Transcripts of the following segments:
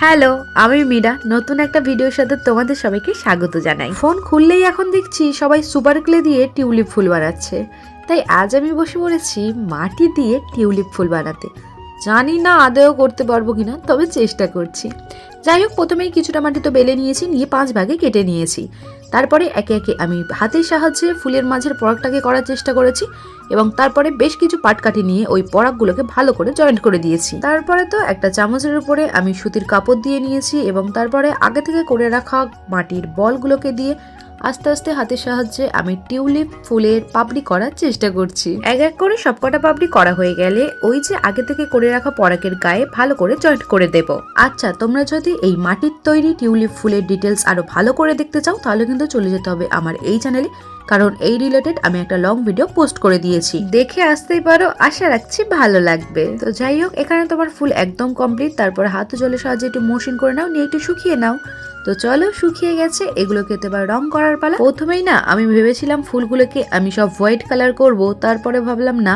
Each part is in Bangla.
হ্যালো, আমি মীরা। নতুন একটা ভিডিওর সাথে তোমাদের সবাইকে স্বাগত জানাই। ফোন খুললেই এখন দেখছি সবাই সুপার ক্লে দিয়ে টিউলিপ ফুল বানাচ্ছে। তাই আজ আমি বসে পড়েছি মাটি দিয়ে টিউলিপ ফুল বানাতে। জানি না আদৌ করতে পারবো কিনা, তবে চেষ্টা করছি। যাই হোক, প্রথমেই কিছুটা মাটি তো বেলে নিয়েছি, নিয়ে 5 ভাগে কেটে নিয়েছি। তারপরে একে একে আমি হাতের সাহায্যে ফুলের মাঝের পরাগটাকে করার চেষ্টা করেছি এবং তারপরে বেশ কিছু পাটকাঠি নিয়ে ওই পরাগগুলোকে ভালো করে জয়েন্ট করে দিয়েছি। তারপরে তো একটা চামচের উপরে আমি সুতির কাপড় দিয়ে নিয়েছি এবং তারপরে আগে থেকে করে রাখা মাটির বলগুলোকে দিয়ে আস্তে আস্তে হাতের সাহায্যে আমি টিউলিপ ফুলের পাপড়ি করার চেষ্টা করছি। এক এক করে সবকটা পাপড়ি করা হয়ে গেলে ওই যে আগে থেকে করে রাখা পরাগের গায়ে ভালো করে জয়েন্ট করে দেব। আচ্ছা, তোমরা যদি এই মাটির তৈরি টিউলিপ ফুলের ডিটেলস আরো ভালো করে দেখতে চাও তাহলে কিন্তু চলে যেতে হবে আমার এই চ্যানেলে, কারণ এই রিলেটেড আমি একটা লং ভিডিও পোস্ট করে দিয়েছি, দেখে আসতেই পারো। আশা রাখছি ভালো লাগবে। তো যাই হোক, এখানে তোমার ফুল একদম কমপ্লিট। তারপরে হাত জলের সাহায্যে একটু মসৃণ করে নাও, নিয়ে একটু শুকিয়ে নাও। তো চলো, শুকিয়ে গেছে, এগুলোকে এবার রং করার পালা। প্রথমেই না আমি ভেবেছিলাম ফুলগুলোকে আমি সব হোয়াইট কালার করব, তারপরে ভাবলাম না,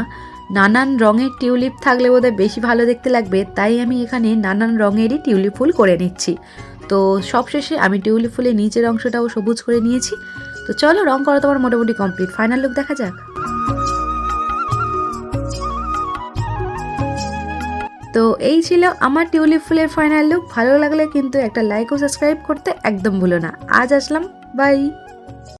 নানান রঙের টিউলিপ থাকলে বোধহয় বেশি ভালো দেখতে লাগবে, তাই আমি এখানে নানান রঙেরই টিউলিপ ফুল করে নিচ্ছি। তো সবশেষে আমি টিউলিপ ফুলের নিচের অংশটাও সবুজ করে নিয়েছি। তো চলো, রং করা তোমার মোটামুটি কমপ্লিট, ফাইনাল লুক দেখা যাক। তো এই ছিল আমার টিউলিপ ফুলের ফাইনাল লুক। ভালো লাগলে কিন্তু একটা লাইক ও সাবস্ক্রাইব করতে একদম ভুলো না। আজ আসলাম, বাই।